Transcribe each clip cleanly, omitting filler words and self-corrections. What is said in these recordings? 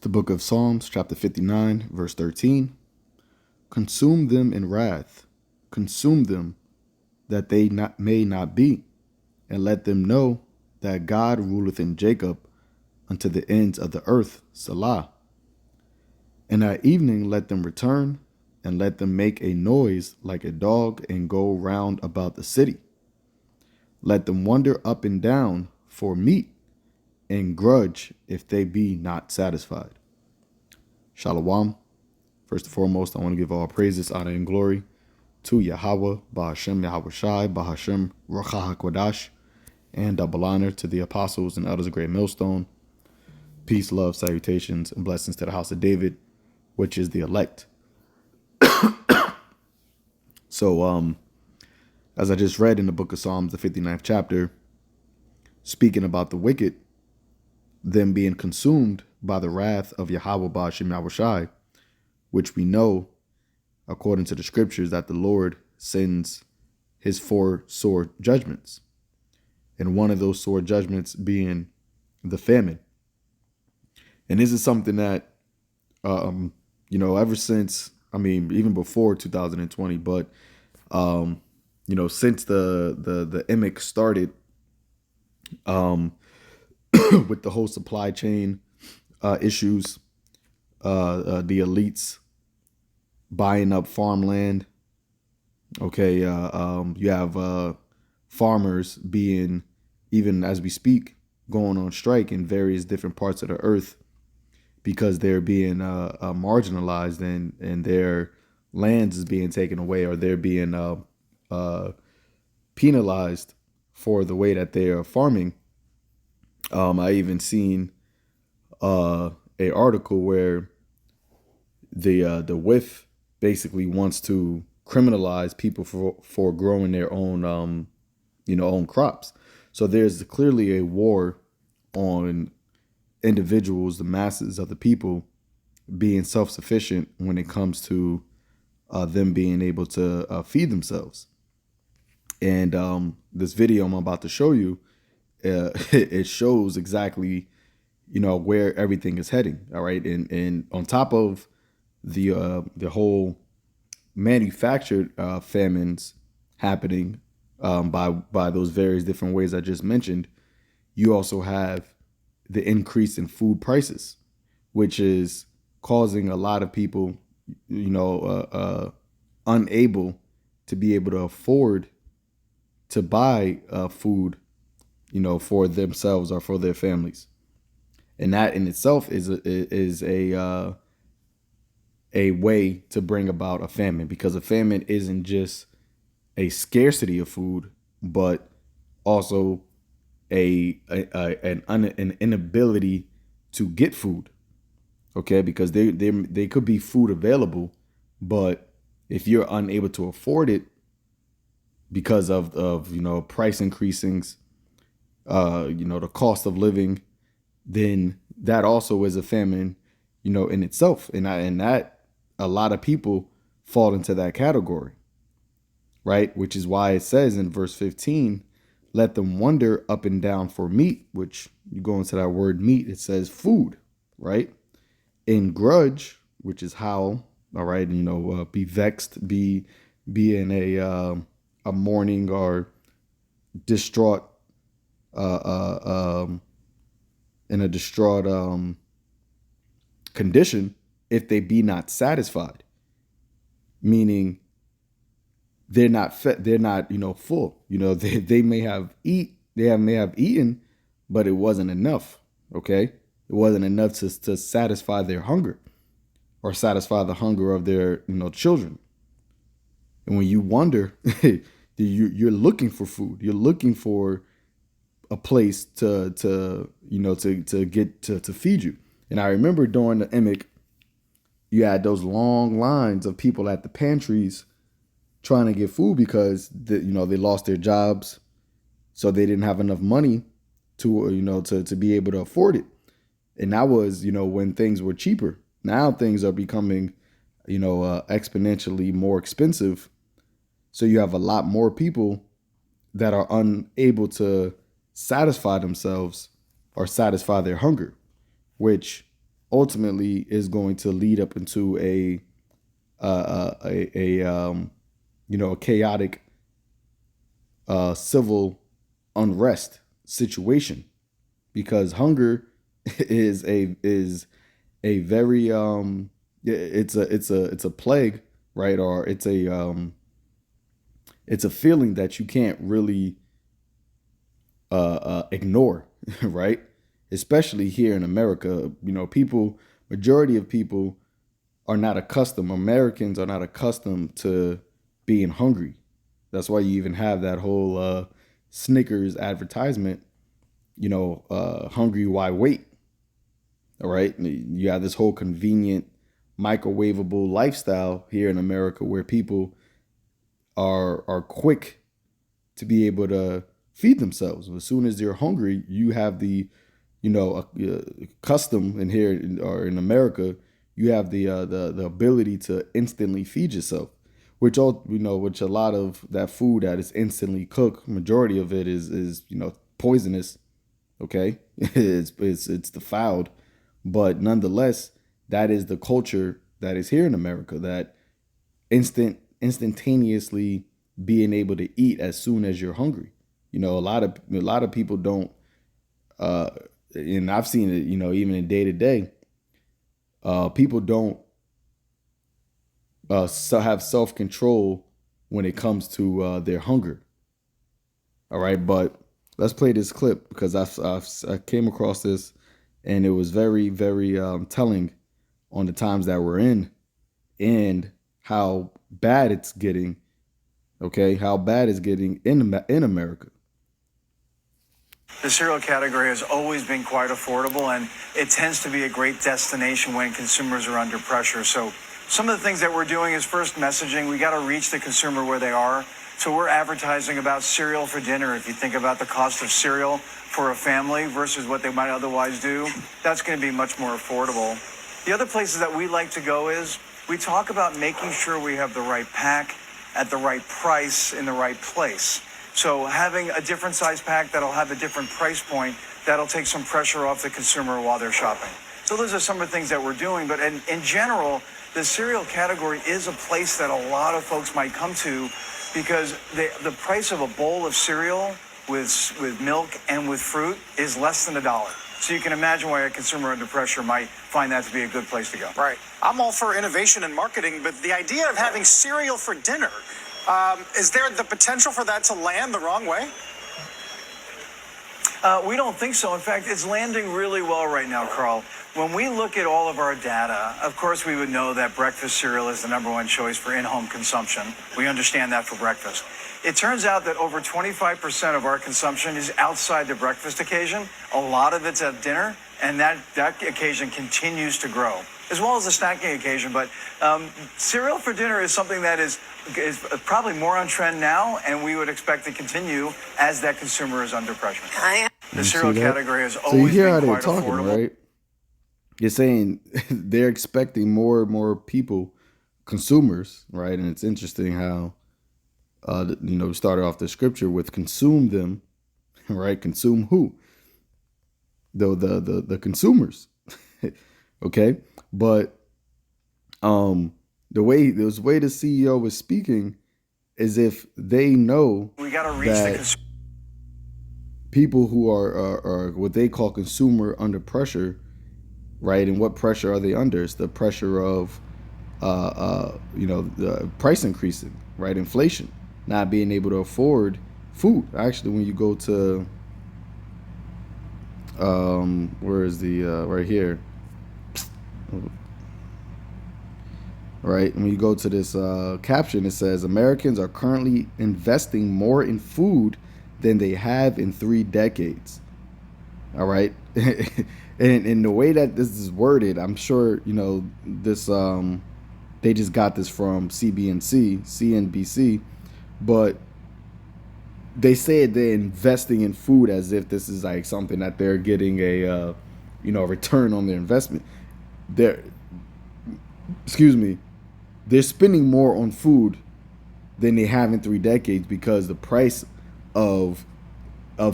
The book of Psalms, chapter 59, verse 13. Consume them in wrath, consume them that they may not be, and let them know that God ruleth in Jacob unto the ends of the earth. Salah. And at evening let them return, and let them make a noise like a dog, and go round about the city. Let them wander up and down for meat, and grudge if they be not satisfied. Shalom. First and foremost, I want to give all praises, honor, and glory to Yahweh, Bahashem Yahweh Shai, Bahashem Ruach HaKodash, and double honor to the apostles and elders of Great Millstone. Peace, love, salutations, and blessings to the house of David, which is the elect. So, as I just read in the book of Psalms, the 59th chapter, speaking about the wicked, them being consumed by the wrath of Yahweh, Bahashem Yahweh Shai, which we know, according to the scriptures, that the Lord sends his 4 sore judgments. And one of those sore judgments being the famine. And this is something that, ever since, even before 2020, but, since the emic started, with the whole supply chain issues, the elites buying up farmland. Okay, you have farmers being, even as we speak, going on strike in various different parts of the earth because they're being marginalized and their lands is being taken away, or they're being penalized for the way that they are farming. I even seen a article where the WIF basically wants to criminalize people for growing their own own crops. So there's clearly a war on individuals, the masses of the people, being self-sufficient when it comes to them being able to feed themselves. And this video I'm about to show you, it shows exactly, where everything is heading. All right. And on top of the whole manufactured famines happening by those various different ways I just mentioned, you also have the increase in food prices, which is causing a lot of people, unable to be able to afford to buy food, for themselves or for their families. And that in itself is a way to bring about a famine, because a famine isn't just a scarcity of food, but also an inability to get food. Okay, because they could be food available, but if you're unable to afford it because of price increasings, the cost of living, then that also is a famine, in itself. And that a lot of people fall into that category, right? Which is why it says in verse 15, let them wander up and down for meat, which you go into that word meat, it says food, right? In grudge, which is howl, all right, be vexed, be in a mourning or distraught, in a distraught condition, if they be not satisfied, meaning they're not fed, they're not full. They may have eaten, but it wasn't enough. Okay, it wasn't enough to satisfy their hunger or satisfy the hunger of their children. And when you wonder, you're looking for food. You're looking for a place to get to feed you. And I remember during the emic, you had those long lines of people at the pantries trying to get food because they lost their jobs, so they didn't have enough money to be able to afford it. And that was when things were cheaper. Now things are becoming exponentially more expensive. So you have a lot more people that are unable to satisfy themselves or satisfy their hunger, which ultimately is going to lead up into a chaotic civil unrest situation, because hunger is a very it's a plague, right? Or it's a feeling that you can't really ignore, right? Especially here in America, majority of people are not accustomed. Americans are not accustomed to being hungry. That's why you even have that whole Snickers advertisement, hungry, why wait? All right. You have this whole convenient microwavable lifestyle here in America where people are quick to be able to feed themselves. As soon as they're hungry, you have custom in here, or in America, you have the ability to instantly feed yourself, which a lot of that food that is instantly cooked, majority of it is poisonous. Okay, it's defiled, but nonetheless, that is the culture that is here in America. That instantaneously being able to eat as soon as you're hungry. A lot of people don't, uh, and I've seen it. Even in day to day, people don't have self control when it comes to their hunger. All right, but let's play this clip because I came across this, and it was very, very telling on the times that we're in and how bad it's getting. Okay, how bad it's getting in America. The cereal category has always been quite affordable, and it tends to be a great destination when consumers are under pressure. So some of the things that we're doing is, first, messaging. We got to reach the consumer where they are. So we're advertising about cereal for dinner. If you think about the cost of cereal for a family versus what they might otherwise do, that's going to be much more affordable. The other places that we like to go is we talk about making sure we have the right pack at the right price in the right place. So having a different size pack that'll have a different price point, that'll take some pressure off the consumer while they're shopping. So those are some of the things that we're doing. But in general, the cereal category is a place that a lot of folks might come to because the price of a bowl of cereal with milk and with fruit is less than $1. So you can imagine why a consumer under pressure might find that to be a good place to go. Right. I'm all for innovation and marketing, but the idea of having cereal for dinner, is there the potential for that to land the wrong way? We don't think so. In fact, it's landing really well right now, Carl. When we look at all of our data, of course, we would know that breakfast cereal is the #1 choice for in-home consumption. We understand that for breakfast. It turns out that over 25% of our consumption is outside the breakfast occasion. A lot of it's at dinner, and that occasion continues to grow, as well as the snacking occasion. But cereal for dinner is something that is probably more on trend now, and we would expect to continue as that consumer is under pressure. The cereal category has always been quite affordable. Right? You're saying they're expecting more and more people, consumers, right? And it's interesting how, we started off the scripture with consume them, right? Consume who? The consumers, okay? But the way the CEO was speaking, as if they know we got to reach that people who are what they call consumer under pressure, right? And what pressure are they under? It's the pressure of the price increasing, right? Inflation, not being able to afford food. Actually, when you go to where is the right here, right? When you go to this caption, it says Americans are currently investing more in food than they have in 3 decades. All right. And in the way that this is worded, I'm sure, this they just got this from CNBC, but they said they're investing in food as if this is like something that they're getting a return on their investment. They're spending more on food than they have in 3 decades because the price of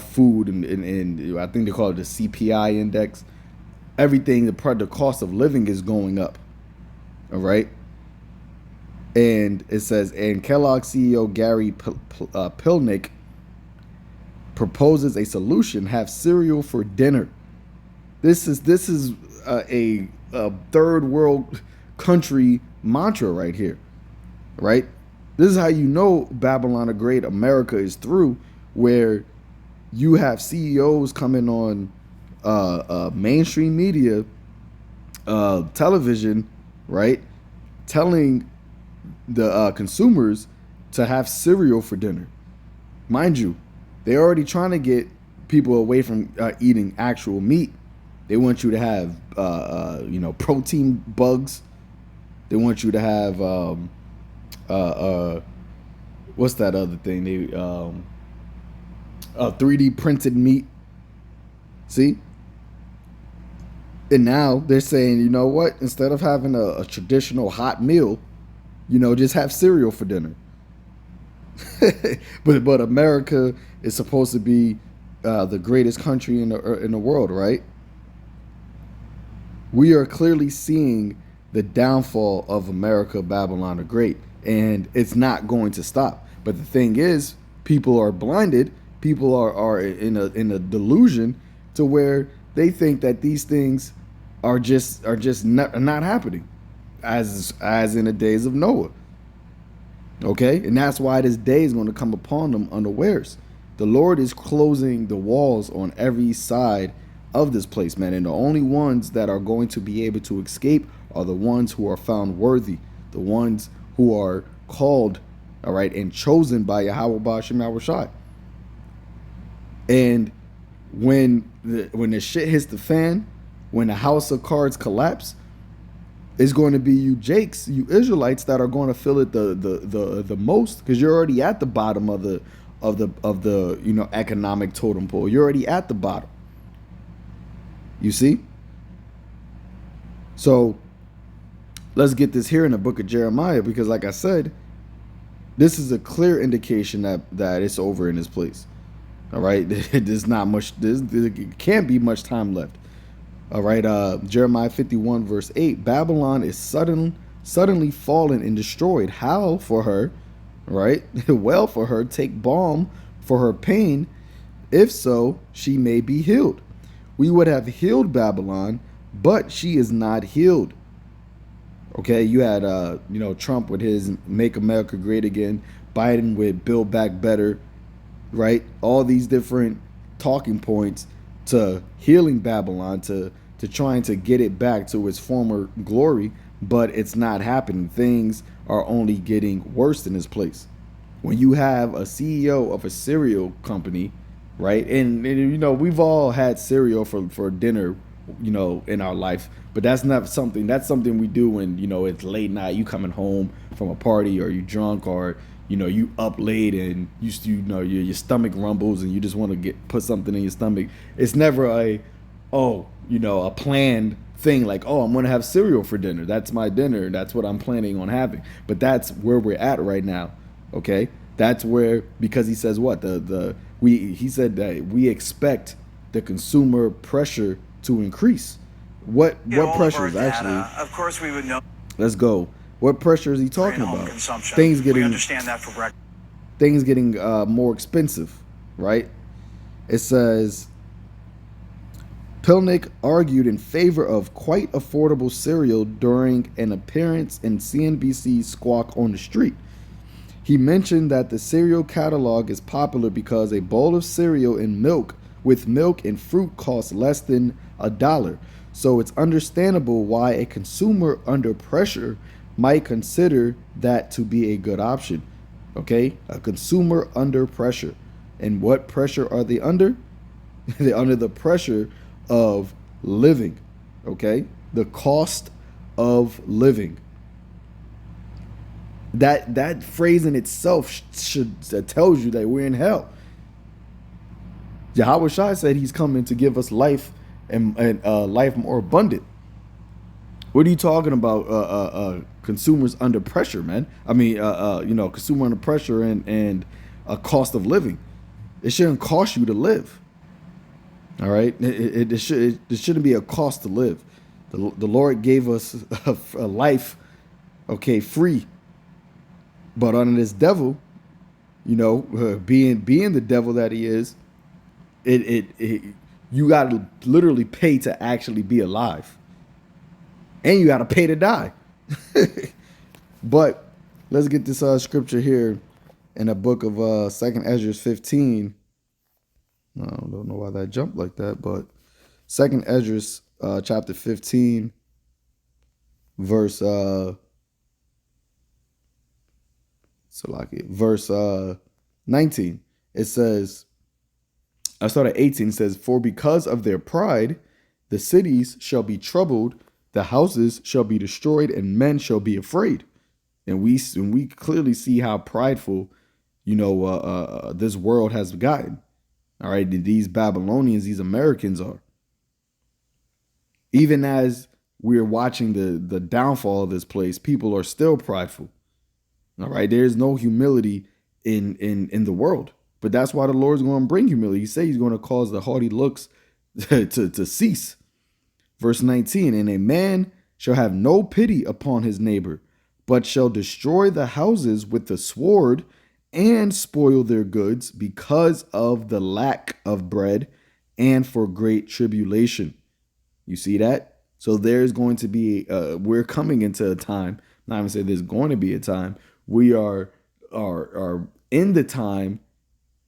food and I think they call it the CPI index, everything, the cost of living is going up. All right. And it says, and Kellogg CEO Gary Pilnick proposes a solution: have cereal for dinner. This is a third world country mantra right here, right? This is how you know Babylon the Great, America is through, where you have CEOs coming on mainstream media, television, right, telling the consumers to have cereal for dinner. Mind you, they're already trying to get people away from eating actual meat. They want you to have, protein bugs. They want you to have, what's that other thing? 3D printed meat. See? And now they're saying, you know what? Instead of having a traditional hot meal, just have cereal for dinner. but America is supposed to be the greatest country in the world, right? We are clearly seeing the downfall of America, Babylon the Great, and it's not going to stop. But the thing is, people are blinded. People are in a delusion to where they think that these things are just not happening, as in the days of Noah. Okay, and that's why this day is going to come upon them unawares. The Lord is closing the walls on every side of this place, man. And the only ones that are going to be able to escape are the ones who are found worthy, the ones who are called, all right, and chosen by Yahweh Ba'ashem Yahushai. And when the shit hits the fan, when the house of cards collapse, it's going to be you Jakes, you Israelites, that are going to feel it the most, because you're already at the bottom of the economic totem pole. You're already at the bottom. You see? So let's get this here in the book of Jeremiah, because like I said, this is a clear indication that it's over in this place. All right, there's not much. There can't be much time left. All right, Jeremiah 51 verse 8: Babylon is suddenly fallen and destroyed. How for her, right? Well for her, take balm for her pain. If so, she may be healed. We would have healed Babylon, but she is not healed. Okay, you had Trump with his "Make America Great Again," Biden with "Build Back Better," right? All these different talking points to healing Babylon, to trying to get it back to its former glory, but it's not happening. Things are only getting worse in this place. When you have a CEO of a cereal company, right? And we've all had cereal for dinner, in our life, but that's something we do when, it's late night, you coming home from a party, or you drunk, or you up late, and your stomach rumbles and you just want to put something in your stomach. It's never a planned thing like, oh, I'm going to have cereal for dinner. That's my dinner. That's what I'm planning on having. But that's where we're at right now. Okay. That's where, because he says what he said that we expect the consumer pressure to increase. What pressures actually? Of course, we would know. Let's go. What pressure is he talking about? Things getting. We understand that for breakfast. Things getting more expensive, right? It says Pilnick argued in favor of quite affordable cereal during an appearance in CNBC's Squawk on the Street. He mentioned that the cereal catalog is popular because a bowl of cereal with milk and fruit costs less than $1. So it's understandable why a consumer under pressure might consider that to be a good option. Okay? A consumer under pressure. And what pressure are they under? They're under the pressure of living. Okay? The cost of living. That phrase in itself tells you that we're in hell. Yahweh Shai said he's coming to give us life and life more abundant. What are you talking about? Consumers under pressure, man. I mean, consumer under pressure and a cost of living. It shouldn't cost you to live. All right, it shouldn't be a cost to live. The Lord gave us a life, okay, free. But under this devil, being the devil that he is, it you got to literally pay to actually be alive, and you got to pay to die. But let's get this scripture here in the book of Second Ezra 15. I don't know why that jumped like that, but Second Ezra chapter 15, verse verse 19. It says, I start at 18. It says, "For because of their pride, the cities shall be troubled, the houses shall be destroyed, and men shall be afraid." And we clearly see how prideful, this world has gotten. All right, these Babylonians, these Americans are. Even as we're watching the downfall of this place, people are still prideful. All right, there is no humility in the world, but that's why the Lord's going to bring humility. He said He's going to cause the haughty looks to cease. Verse 19, "And a man shall have no pity upon his neighbor, but shall destroy the houses with the sword and spoil their goods because of the lack of bread and for great tribulation." You see that? So there's going to be, we're coming into a time, not even say there's going to be a time, we are in the time,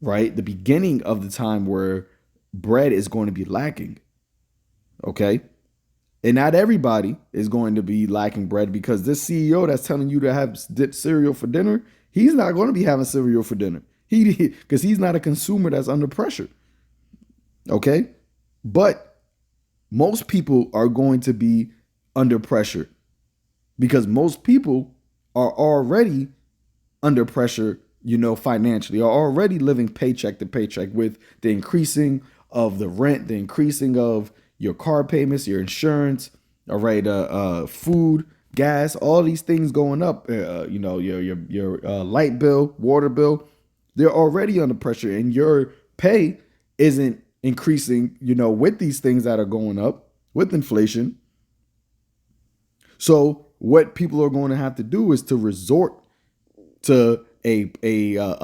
right? The beginning of the time where bread is going to be lacking. Okay? And not everybody is going to be lacking bread, because this CEO that's telling you to have cereal for dinner, he's not going to be having cereal for dinner. Because he's not a consumer that's under pressure. Okay? But most people are going to be under pressure, because most people are already under pressure, financially, are already living paycheck to paycheck with the increasing of the rent, the increasing of your car payments, your insurance, all right, food, gas, all these things going up, your light bill, water bill, they're already under pressure, and your pay isn't increasing, with these things that are going up with inflation. So what people are going to have to do is to resort to a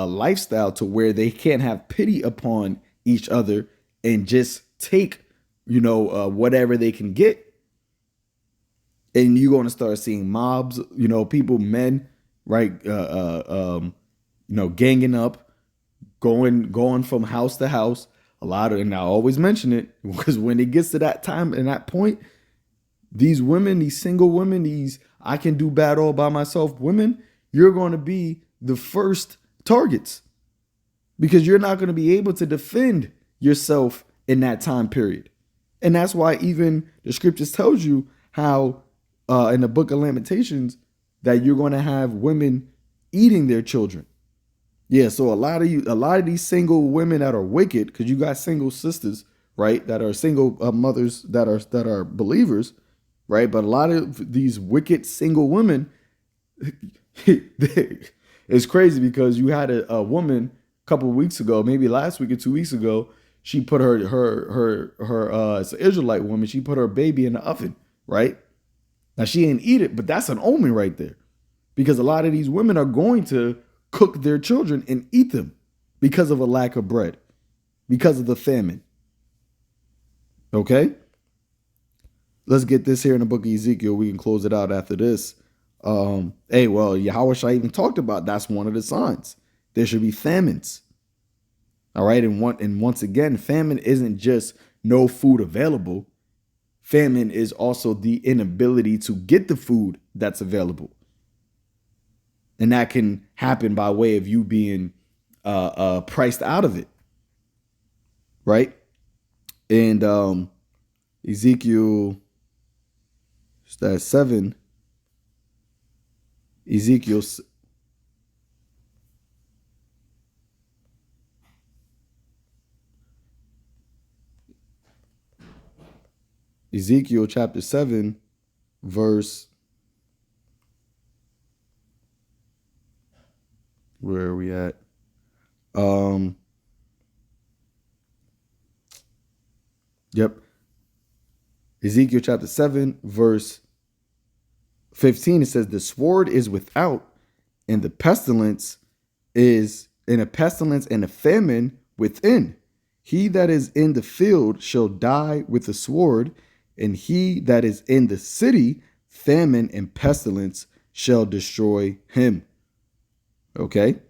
lifestyle to where they can't have pity upon each other and just take, whatever they can get. And you're going to start seeing mobs, people, men, right, ganging up, going from house to house. And I always mention it, because when it gets to that time and that point, these women, these single women, these I can do bad all by myself women, you're going to be the first targets, because you're not going to be able to defend yourself in that time period. And that's why even the scriptures tells you how in the book of Lamentations that you're going to have women eating their children. Yeah, so a lot of these single women that are wicked, because you got single sisters, right, that are single mothers that are believers, right? But a lot of these wicked single women, it's crazy, because you had a woman a couple of weeks ago, maybe last week or 2 weeks ago, she put her it's an Israelite woman, she put her baby in the oven, right? Now she didn't eat it, but that's an omen right there, because a lot of these women are going to cook their children and eat them because of a lack of bread, because of the famine. Okay? Let's get this here in the book of Ezekiel. We can close it out after this. Yahweh even talked about that's one of the signs. There should be famines. All right, and once again, famine isn't just no food available. Famine is also the inability to get the food that's available. And that can happen by way of you being priced out of it. Right? And Ezekiel, that's 7. Ezekiel chapter 7, verse, where are we at? Yep. Ezekiel chapter 7, verse 15, it says, the sword is without, and the pestilence is in a pestilence and a famine within. He that is in the field shall die with the sword, and he that is in the city, famine and pestilence shall destroy him. Okay?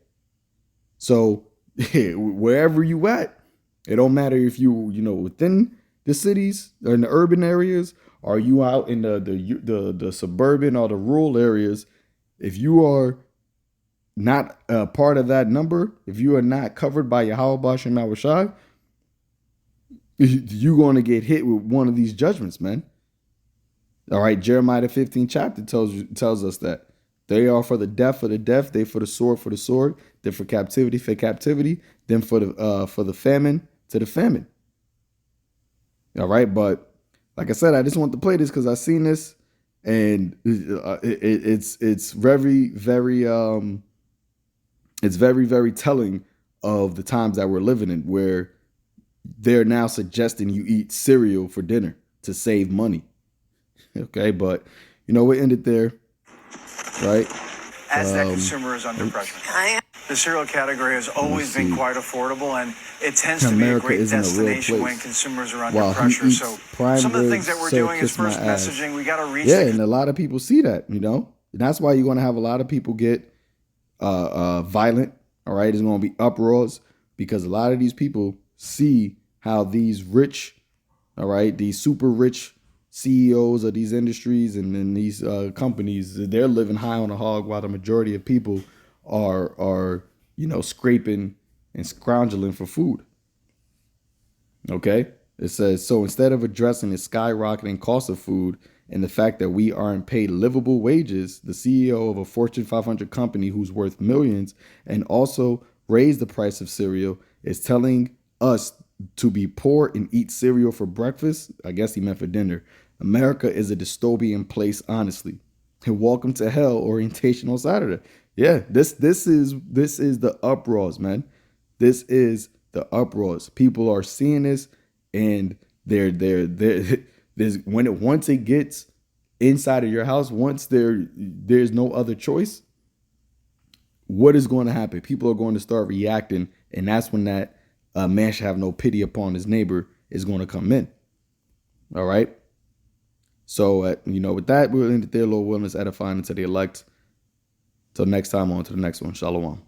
So wherever you at, it don't matter if you within the cities or in the urban areas, or you out in the suburban or the rural areas. If you are not a part of that number, if you are not covered by Yahweh Bashem Yahushai, you're going to get hit with one of these judgments, man. All right, Jeremiah the 15th chapter tells us that they are for the deaf, they for the sword, then for captivity, then for the famine, to the famine. All right, but like I said, I just want to play this because I seen this, and it's very very telling of the times that we're living in, where they're now suggesting you eat cereal for dinner to save money. Okay, but we ended there, right? As that consumer is under pressure. The cereal category has always been quite affordable, and it tends to be a great destination when consumers are under pressure. So some of the things that we're doing is first messaging. We got to reach. Yeah, and a lot of people see that, and that's why you're going to have a lot of people get violent. All right, there's going to be uproars because a lot of these people see how these rich, all right, these super rich CEOs of these industries and then these companies, they're living high on a hog while the majority of people are scraping and scrounging for food. Okay, it says, so instead of addressing the skyrocketing cost of food and the fact that we aren't paid livable wages, the CEO of a Fortune 500 company who's worth millions and also raised the price of cereal is telling us to be poor and eat cereal for breakfast. I guess he meant for dinner. America is a dystopian place, honestly. And welcome to hell orientation on Saturday. Yeah, this is the uproars, man. This is the uproars. People are seeing this, and once it gets inside of your house, once there's no other choice, what is going to happen? People are going to start reacting, and that's when that man should have no pity upon his neighbor is going to come in. All right. So, with that, we'll end it there. Lord willing, edifying unto the elect. Till next time, on to the next one. Shalom.